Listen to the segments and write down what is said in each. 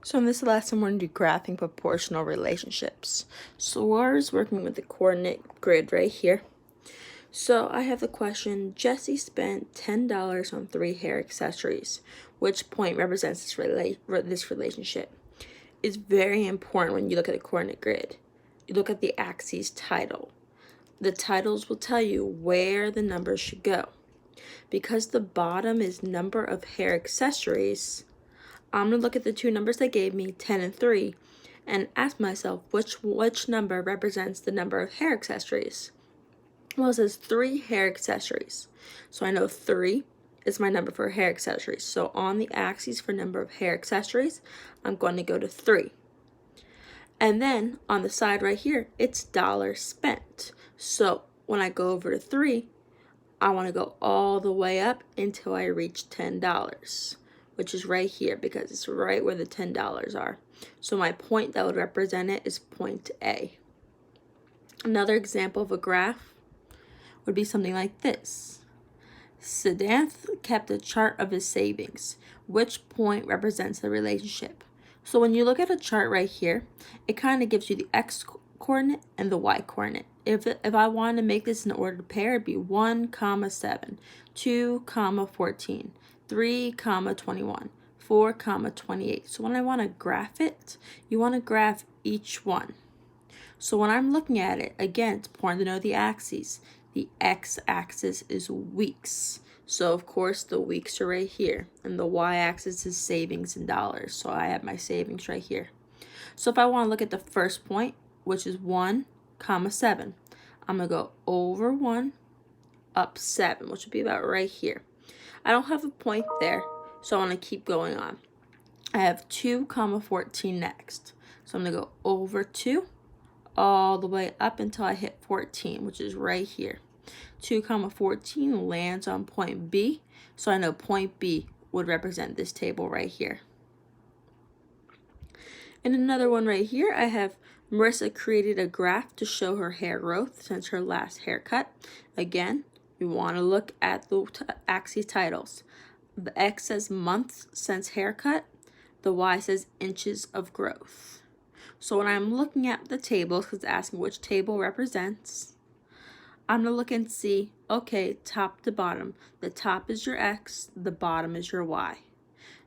So in this lesson, we're going to do graphing proportional relationships. So we're working with the coordinate grid right here. So I have the question, Jesse spent $10 on 3 hair accessories. Which point represents this relationship? It's very important when you look at a coordinate grid. You look at the axis title. The titles will tell you where the numbers should go. Because the bottom is number of hair accessories, I'm going to look at the two numbers they gave me, 10 and 3, and ask myself which number represents the number of hair accessories. Well, it says 3 hair accessories. So I know 3 is my number for hair accessories. So on the axis for number of hair accessories, I'm going to go to 3. And then on the side right here, it's dollars spent. So when I go over to 3, I want to go all the way up until I reach $10, which is right here because it's right where the $10 are. So my point that would represent it is point A. Another example of a graph would be something like this. Siddharth kept a chart of his savings. Which point represents the relationship? So when you look at a chart right here, it kind of gives you the x coordinate and the y coordinate. If I wanted to make this in ordered pair, it'd be 1, 7, 2, 14, 3, 21, 4, 28. So when I want to graph it, you want to graph each one. So when I'm looking at it, again, it's important to know the axes. The x-axis is weeks. So of course the weeks are right here. And the y-axis is savings in dollars. So I have my savings right here. So if I want to look at the first point, which is 1, 7, I'm going to go over 1, up 7, which would be about right here. I don't have a point there, so I want to keep going on. I have 2, 14 next. So I'm going to go over 2, all the way up until I hit 14, which is right here. 2, 14 lands on point B, so I know point B would represent this table right here. And another one right here, I have Marissa created a graph to show her hair growth since her last haircut. Again, you want to look at the axis titles. The X says months since haircut. The Y says inches of growth. So when I'm looking at the tables, because it's asking which table represents, I'm going to look and see, okay, top to bottom. The top is your X, the bottom is your Y.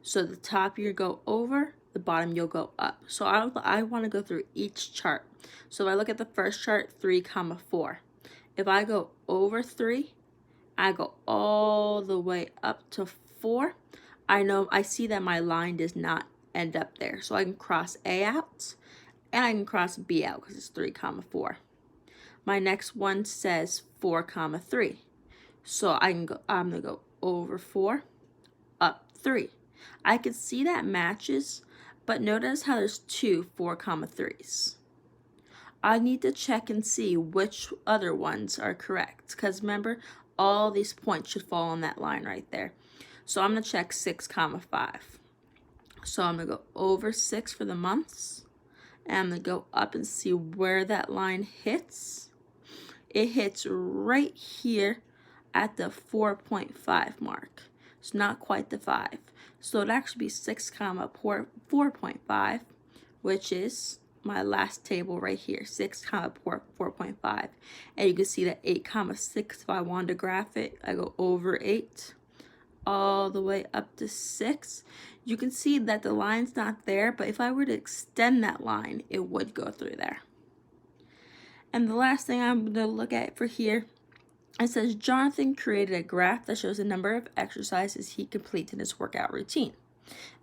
So the top you go over, the bottom you'll go up. So I want to go through each chart. So if I look at the first chart, 3, 4. If I go over 3, I go all the way up to 4. I see that my line does not end up there. So I can cross A out and I can cross B out because it's 3, 4. My next one says 4, 3. So I'm going to go over 4, up 3. I can see that matches, but notice how there's 2 4, 3s. I need to check and see which other ones are correct, because remember, all these points should fall on that line right there. So I'm going to check 6, 5. So I'm going to go over 6 for the months, and I'm going to go up and see where that line hits. It hits right here at the 4.5 mark. It's not quite the 5. So it'd actually be 6, 4.5, which is my last table right here, 6, 4.5. And you can see that 8, 6, if I wanted to graph it, I go over 8, all the way up to 6. You can see that the line's not there, but if I were to extend that line, it would go through there. And the last thing I'm going to look at for here, it says Jonathan created a graph that shows the number of exercises he completes in his workout routine.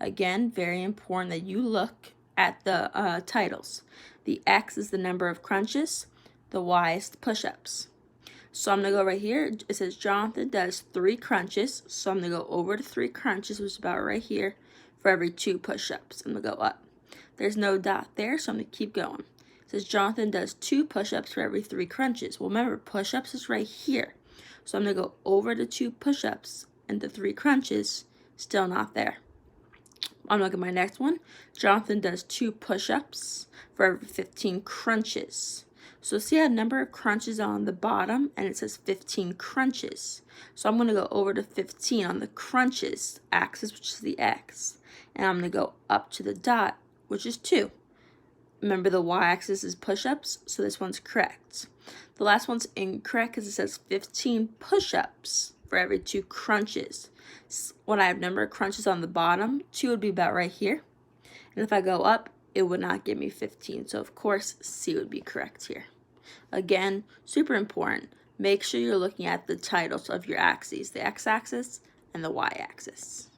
Again, very important that you look at the titles. The X is the number of crunches, the Y is the push-ups. So I'm going to go right here. It says Jonathan does 3 crunches. So I'm going to go over to 3 crunches, which is about right here, for every 2 push-ups. I'm going to go up. There's no dot there, so I'm going to keep going. It says Jonathan does 2 push-ups for every 3 crunches. Well, remember, push-ups is right here. So I'm going to go over to 2 push-ups and the 3 crunches, still not there. I'm going to look at my next one. Jonathan does 2 push-ups for every 15 crunches. So see a number of crunches on the bottom, and it says 15 crunches. So I'm going to go over to 15 on the crunches axis, which is the X. And I'm going to go up to the dot which is 2. Remember the y-axis is push-ups, so this one's correct. The last one's incorrect because it says 15 push-ups for every 2 crunches. When I have number of crunches on the bottom, 2 would be about right here. And if I go up, it would not give me 15. So of course, C would be correct here. Again, super important. Make sure you're looking at the titles of your axes, the x-axis and the y-axis.